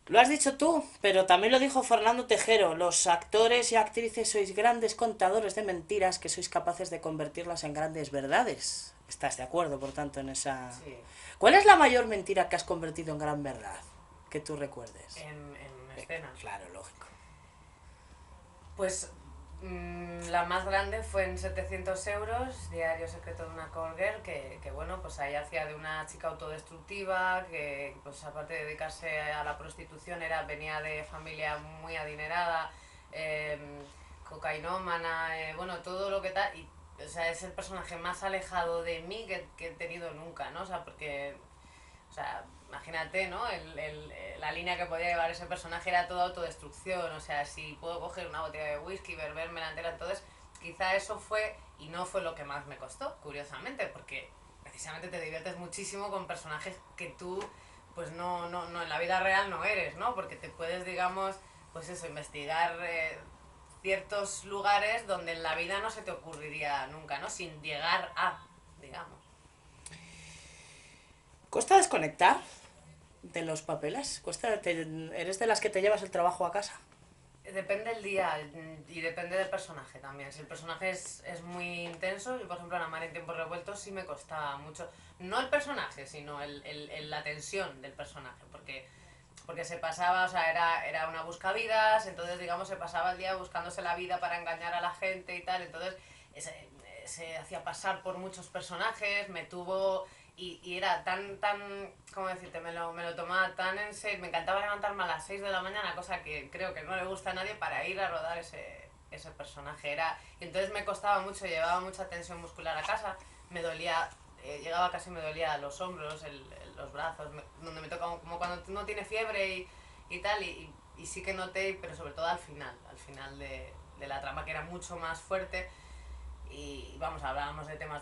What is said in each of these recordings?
Lo has dicho tú, pero también lo dijo Fernando Tejero. Los actores y actrices sois grandes contadores de mentiras que sois capaces de convertirlas en grandes verdades. ¿Estás de acuerdo, por tanto, en esa... Sí, ¿Cuál es la mayor mentira que has convertido en gran verdad? Que tú recuerdes. en escena. Claro, lógico. Pues la más grande fue en 700 euros, Diario Secreto de una Call Girl, que bueno, pues ahí hacía de una chica autodestructiva, que pues aparte de dedicarse a la prostitución venía de familia muy adinerada, eh, cocainómana, bueno, todo lo que tal, y o sea, es el personaje más alejado de mí que he tenido nunca, ¿no? O sea, porque o sea, imagínate, ¿no? La línea que podía llevar ese personaje era toda autodestrucción. O sea, si puedo coger una botella de whisky, beberme entera, entonces quizá eso fue, y no fue lo que más me costó, curiosamente, porque precisamente te diviertes muchísimo con personajes que tú, pues no en la vida real no eres, ¿no? Porque te puedes, digamos, pues eso, investigar ciertos lugares donde en la vida no se te ocurriría nunca, ¿no? Sin llegar a, digamos. ¿Cuesta desconectar de los papeles? ¿Eres de las que te llevas el trabajo a casa? Depende del día y depende del personaje también. Si el personaje es muy intenso, yo por ejemplo en Amar en tiempos revueltos sí me costaba mucho, no el personaje, sino la tensión del personaje, porque se pasaba, o sea, era una buscavidas, entonces digamos se pasaba el día buscándose la vida para engañar a la gente y tal, entonces se hacía pasar por muchos personajes, me tuvo y era tan, ¿cómo decirte? Me lo tomaba tan en serio, me encantaba levantarme a las 6 de la mañana, cosa que creo que no le gusta a nadie, para ir a rodar ese personaje. Y entonces me costaba mucho, llevaba mucha tensión muscular a casa, me dolía, llegaba casi me dolía los hombros, los brazos, donde me toca como cuando uno tiene fiebre y tal, y sí que noté, pero sobre todo al final de la trama, que era mucho más fuerte, y vamos, hablábamos de temas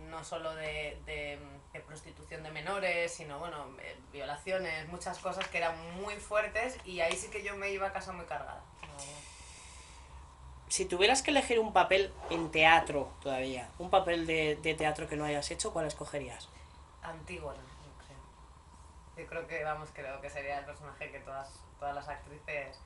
no solo de prostitución de menores, sino bueno, violaciones, muchas cosas que eran muy fuertes, y ahí sí que yo me iba a casa muy cargada, la verdad. Si tuvieras que elegir un papel en teatro todavía, un papel de teatro que no hayas hecho, ¿cuál escogerías? Antígona, yo creo. Yo creo que, vamos, creo que sería el personaje que todas las actrices.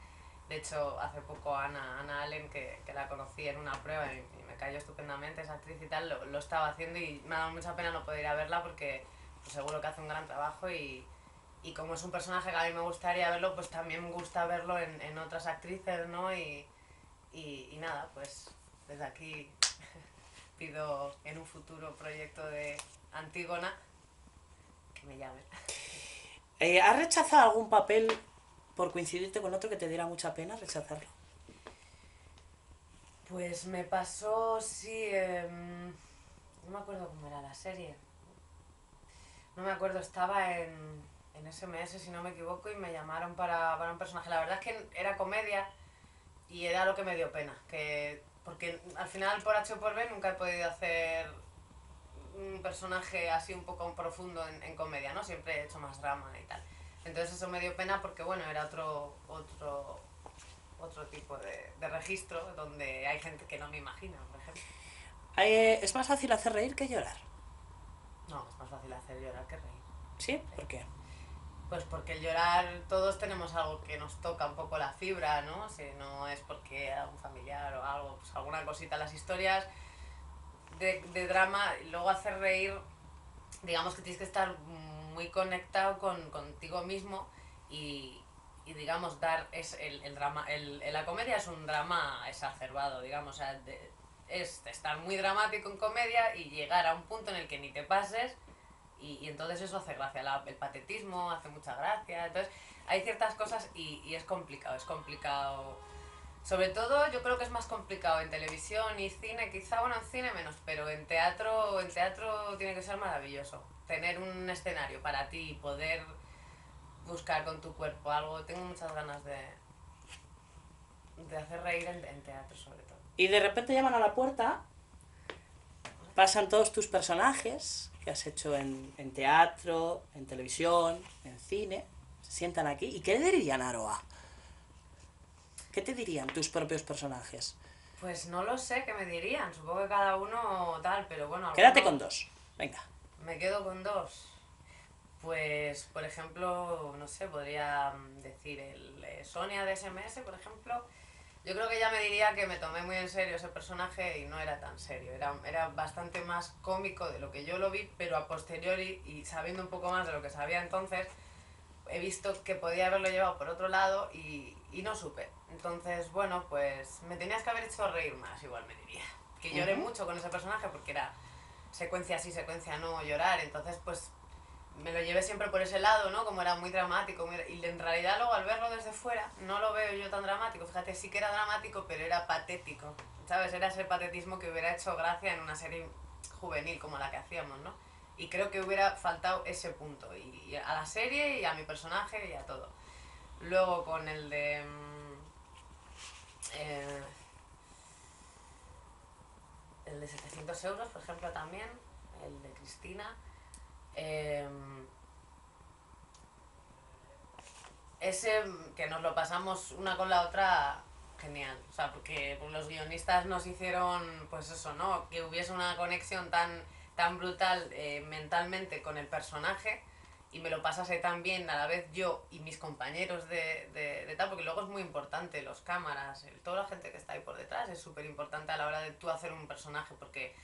De hecho, hace poco Ana Allen, que la conocí en una prueba y me cayó estupendamente esa actriz y tal, lo estaba haciendo, y me ha dado mucha pena no poder ir a verla, porque pues, seguro que hace un gran trabajo, y como es un personaje que a mí me gustaría verlo, pues también me gusta verlo en otras actrices, ¿no? Y nada, pues desde aquí pido en un futuro proyecto de Antígona que me llamen. ¿Has rechazado algún papel por coincidirte con otro que te diera mucha pena rechazarlo? Pues me pasó, sí, no me acuerdo cómo era la serie. No me acuerdo, estaba en SMS, si no me equivoco, y me llamaron para un personaje. La verdad es que era comedia y era lo que me dio pena. Porque al final, por H o por B, nunca he podido hacer un personaje así un poco profundo en comedia, ¿no? Siempre he hecho más drama y tal. Entonces eso me dio pena porque, bueno, era otro tipo de registro donde hay gente que no me imagina, por ejemplo. Es más fácil hacer reír que llorar. No, es más fácil hacer llorar que reír. ¿Sí? Sí. ¿Por qué? Pues porque el llorar, todos tenemos algo que nos toca un poco la fibra, ¿no? Si no es porque a un familiar o algo, pues alguna cosita. Las historias de drama, y luego hacer reír, digamos que tienes que estar muy conectado contigo mismo, y digamos, el drama. La comedia es un drama exacerbado, digamos, o sea, es estar muy dramático en comedia y llegar a un punto en el que ni te pases, y entonces eso hace gracia, el patetismo hace mucha gracia, entonces hay ciertas cosas, y es complicado, sobre todo yo creo que es más complicado en televisión y cine, quizá, bueno, en cine menos, pero en teatro tiene que ser maravilloso, tener un escenario para ti y poder buscar con tu cuerpo algo. Tengo muchas ganas de hacer reír en teatro, sobre todo. Y de repente llaman a la puerta, pasan todos tus personajes que has hecho en teatro, en televisión, en cine, se sientan aquí. ¿Y qué le dirían a Aroa? ¿Qué te dirían tus propios personajes? Pues no lo sé, qué me dirían, supongo que cada uno tal, pero bueno, Quédate con algunos. dos. Venga. Me quedo con dos. Pues, por ejemplo, no sé, podría decir el Sonia de SMS, por ejemplo. Yo creo que ella me diría que me tomé muy en serio ese personaje y no era tan serio. Era bastante más cómico de lo que yo lo vi, pero a posteriori y sabiendo un poco más de lo que sabía entonces, he visto que podía haberlo llevado por otro lado y no supe. Entonces, bueno, pues me tenías que haber hecho reír más, igual me diría. Que lloré mucho con ese personaje porque era secuencia sí, secuencia no, llorar. Entonces, pues me lo llevé siempre por ese lado, ¿no? Como era muy dramático. Y en realidad luego al verlo desde fuera no lo veo yo tan dramático. Fíjate, sí que era dramático, pero era patético. ¿Sabes? Era ese patetismo que hubiera hecho gracia en una serie juvenil como la que hacíamos, ¿no? Y creo que hubiera faltado ese punto. Y a la serie y a mi personaje y a todo. Luego con el de... eh, el de 700 euros, por ejemplo, también. El de Cristina. Eh, ese que nos lo pasamos una con la otra genial, o sea, porque los guionistas nos hicieron, pues eso, ¿no? Que hubiese una conexión tan brutal mentalmente con el personaje y me lo pasase tan bien a la vez yo y mis compañeros de tal, porque luego es muy importante los cámaras, toda la gente que está ahí por detrás es súper importante a la hora de tú hacer un personaje, porque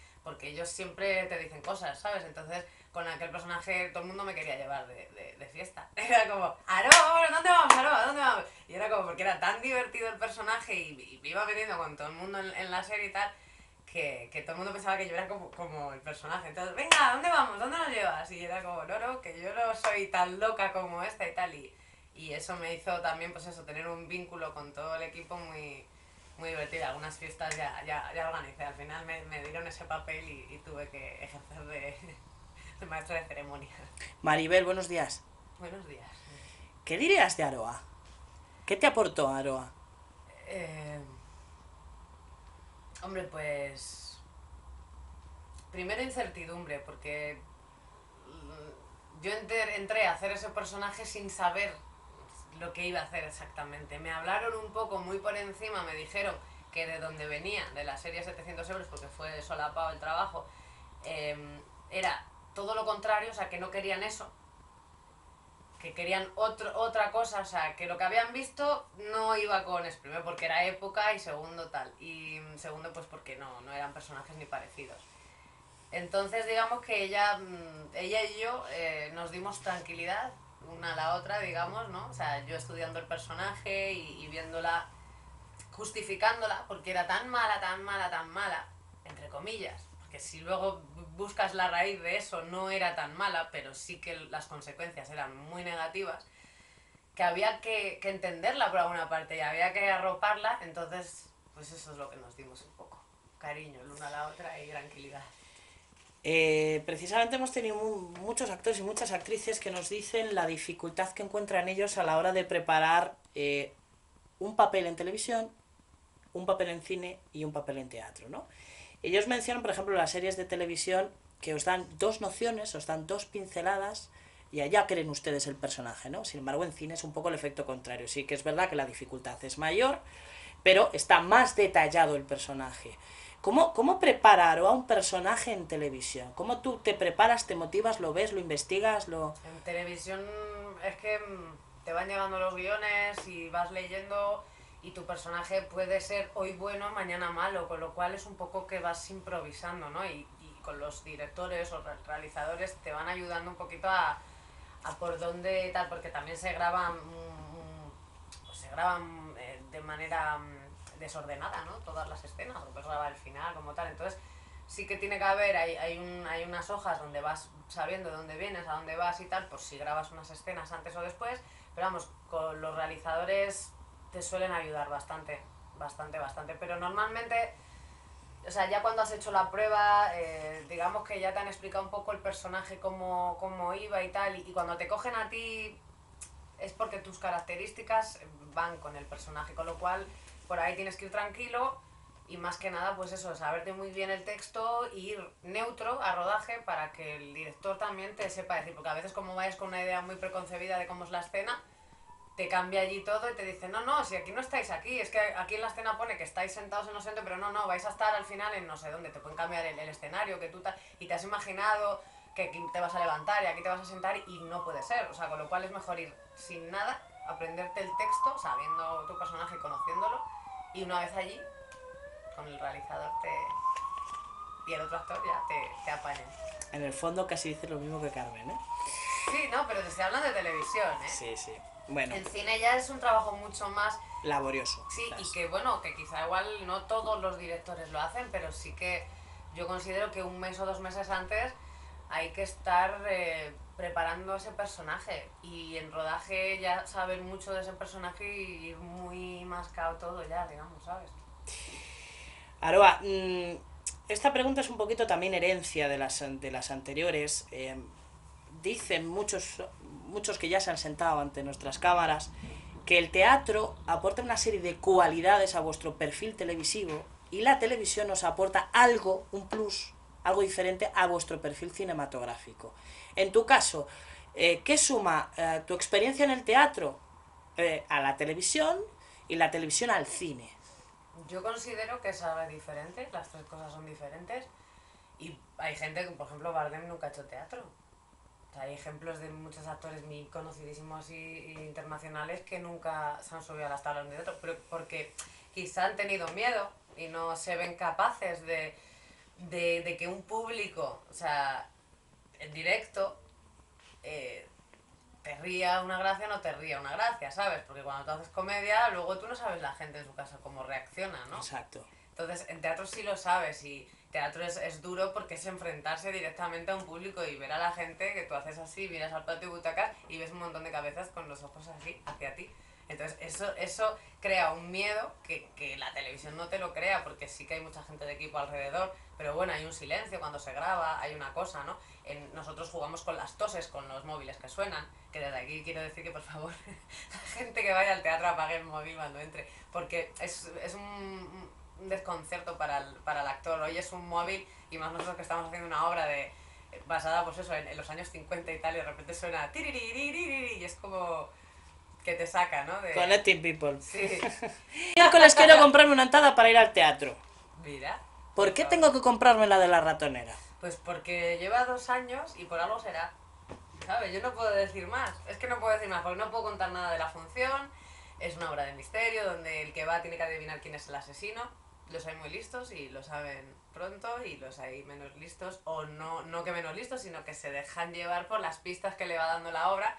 ellos siempre te dicen cosas, ¿sabes? Entonces, con aquel personaje todo el mundo me quería llevar de fiesta. Era como, Aroa, ¿dónde vamos, Aroa? ¿Dónde vamos? Y era como, porque era tan divertido el personaje y me iba metiendo con todo el mundo en la serie y tal, que todo el mundo pensaba que yo era como el personaje. Entonces, venga, ¿dónde vamos? ¿Dónde nos llevas? Y era como, no, que yo no soy tan loca como esta y tal. Y eso me hizo también, pues eso, tener un vínculo con todo el equipo muy divertida. Algunas fiestas ya organicé. Al final me dieron ese papel y tuve que ejercer de maestra de ceremonia. Maribel, buenos días. Buenos días. ¿Qué dirías de Aroa? ¿Qué te aportó Aroa? Eh, hombre, pues... Primero incertidumbre, porque yo entré a hacer ese personaje sin saber lo que iba a hacer exactamente. Me hablaron un poco muy por encima, me dijeron que de donde venía, de la serie 700 euros, porque fue solapado el trabajo, era todo lo contrario, o sea, que no querían eso, que querían otra cosa, o sea, que lo que habían visto no iba con eso, primero porque era época y segundo tal, y segundo pues porque no eran personajes ni parecidos. Entonces digamos que ella y yo nos dimos tranquilidad una a la otra, digamos, ¿no? O sea, yo estudiando el personaje y viéndola, justificándola, porque era tan mala, tan mala, tan mala, entre comillas, porque si luego buscas la raíz de eso no era tan mala, pero sí que las consecuencias eran muy negativas, que había que entenderla por alguna parte y había que arroparla, entonces pues eso es lo que nos dimos un poco, cariño la una a la otra y tranquilidad. Precisamente hemos tenido muchos actores y muchas actrices que nos dicen la dificultad que encuentran ellos a la hora de preparar un papel en televisión, un papel en cine y un papel en teatro, ¿no? Ellos mencionan, por ejemplo, las series de televisión que os dan dos nociones, os dan dos pinceladas y allá creen ustedes el personaje, ¿no? Sin embargo, en cine es un poco el efecto contrario. Sí que es verdad que la dificultad es mayor, pero está más detallado el personaje. ¿Cómo preparar a un personaje en televisión? ¿Cómo tú te preparas, te motivas, lo ves, lo investigas, lo...? En televisión es que te van llevando los guiones y vas leyendo y tu personaje puede ser hoy bueno, mañana malo, con lo cual es un poco que vas improvisando, ¿no? Y con los directores o realizadores te van ayudando un poquito a por dónde tal, porque también se graban, pues se graban de manera desordenada, ¿no? Todas las escenas, o puedes grabar el final como tal, entonces sí que tiene que haber, hay unas hojas donde vas sabiendo de dónde vienes, a dónde vas y tal, pues si grabas unas escenas antes o después, pero vamos, con los realizadores te suelen ayudar bastante, bastante, pero normalmente, o sea, ya cuando has hecho la prueba, digamos que ya te han explicado un poco el personaje, cómo iba y tal, y cuando te cogen a ti es porque tus características van con el personaje, con lo cual por ahí tienes que ir tranquilo y más que nada pues eso, saberte muy bien el texto e ir neutro a rodaje para que el director también te sepa decir, porque a veces como vayas con una idea muy preconcebida de cómo es la escena, te cambia allí todo y te dice, no, si aquí no estáis aquí, es que aquí en la escena pone que estáis sentados en no sé dónde, pero no, vais a estar al final en no sé dónde, te pueden cambiar el escenario, que tú y te has imaginado que aquí te vas a levantar y aquí te vas a sentar y no puede ser. O sea, con lo cual es mejor ir sin nada, aprenderte el texto, sabiendo tu personaje, conociéndolo, y una vez allí, con el realizador y el otro actor ya te apañan. En el fondo casi dices lo mismo que Carmen, ¿eh? Sí, no, pero te estoy hablando de televisión, ¿eh? Sí, sí. Bueno, El cine ya es un trabajo mucho más... laborioso. Sí, quizás. y que bueno, que quizá igual no todos los directores lo hacen, pero sí que yo considero que un mes o 2 meses antes hay que estar preparando ese personaje, y en rodaje ya saber mucho de ese personaje y ir muy mascado todo ya, digamos, ¿sabes? Aroa, esta pregunta es un poquito también herencia de las anteriores. Dicen muchos que ya se han sentado ante nuestras cámaras que el teatro aporta una serie de cualidades a vuestro perfil televisivo y la televisión os aporta algo, un plus, algo diferente a vuestro perfil cinematográfico. En tu caso, ¿qué suma tu experiencia en el teatro a la televisión y la televisión al cine? Yo considero que es algo diferente, las tres cosas son diferentes, y hay gente que, por ejemplo, Bardem nunca ha hecho teatro. O sea, hay ejemplos de muchos actores muy conocidísimos y internacionales que nunca se han subido a las tablas de teatro, pero porque quizá han tenido miedo y no se ven capaces de que un público, o sea, en directo, te ría una gracia o no te ría una gracia, ¿sabes? Porque cuando tú haces comedia, luego tú no sabes la gente en su casa cómo reacciona, ¿no? Exacto. Entonces, en teatro sí lo sabes, y teatro es duro porque es enfrentarse directamente a un público y ver a la gente que tú haces así, miras al patio de butacas y ves un montón de cabezas con los ojos así hacia ti. Entonces, eso crea un miedo que la televisión no te lo crea, porque sí que hay mucha gente de equipo alrededor, pero bueno, hay un silencio cuando se graba, hay una cosa, ¿no? Nosotros jugamos con las toses, con los móviles que suenan, que desde aquí quiero decir que por favor, la gente que vaya al teatro apague el móvil cuando entre, porque es un desconcierto para el actor. Hoy es un móvil, y más nosotros que estamos haciendo una obra basada pues eso en los años 50 y tal, y de repente suena tiririririri, y es como que te saca, ¿no? Connecting people. Sí. Miércoles quiero comprarme una entrada para ir al teatro. Mira. ¿Por qué tengo que comprarme la de la ratonera? Pues porque lleva 2 años y por algo será. ¿Sabes? Yo no puedo decir más. Es que no puedo decir más, porque no puedo contar nada de la función. Es una obra de misterio donde el que va tiene que adivinar quién es el asesino. Los hay muy listos y lo saben pronto, y los hay menos listos, o no que menos listos, sino que se dejan llevar por las pistas que le va dando la obra,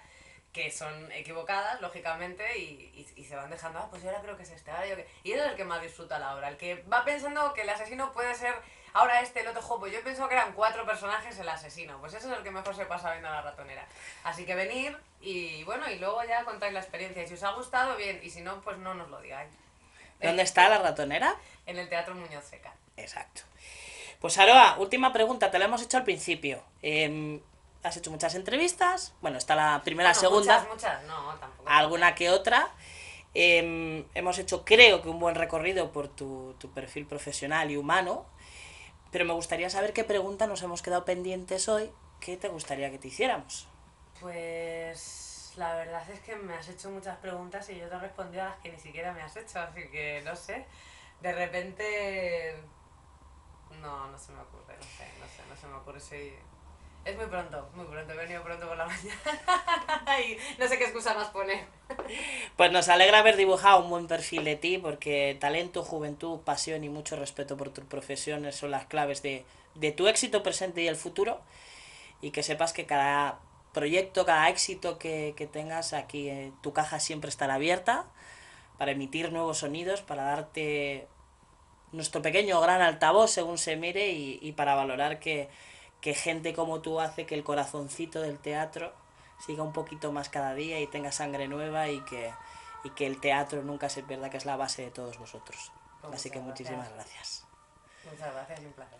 que son equivocadas, lógicamente, y se van dejando, pues yo ahora creo que es este, ahora yo que... Y él es el que más disfruta la obra, el que va pensando que el asesino puede ser ahora el otro juego. Pues yo pensaba que eran 4 personajes el asesino, pues ese es el que mejor se pasa viendo a la ratonera. Así que venir y bueno, y luego ya contáis la experiencia, y si os ha gustado, bien, y si no, pues no nos lo digáis. ¿Dónde está la ratonera? En el Teatro Muñoz Seca. Exacto. Pues Aroa, última pregunta, te la hemos hecho al principio. Has hecho muchas entrevistas, bueno, está la primera, Bueno, segunda, muchas, no, tampoco. alguna que otra. Hemos hecho, creo que, un buen recorrido por tu perfil profesional y humano, pero me gustaría saber qué pregunta nos hemos quedado pendientes hoy, qué te gustaría que te hiciéramos. Pues la verdad es que me has hecho muchas preguntas y yo te he respondido a las que ni siquiera me has hecho, así que no sé. De repente... No se me ocurre, no se me ocurre, soy... Es muy pronto, he venido pronto por la mañana y no sé qué excusa más poner. Pues nos alegra haber dibujado un buen perfil de ti, porque talento, juventud, pasión y mucho respeto por tus profesiones son las claves de tu éxito presente y el futuro, y que sepas que cada proyecto, cada éxito que tengas aquí, tu caja siempre estará abierta para emitir nuevos sonidos, para darte nuestro pequeño gran altavoz según se mire, y para valorar que gente como tú hace que el corazoncito del teatro siga un poquito más cada día y tenga sangre nueva, y que el teatro nunca se pierda, que es la base de todos vosotros. Pues Así que muchas muchísimas gracias. gracias. Muchas gracias y un placer.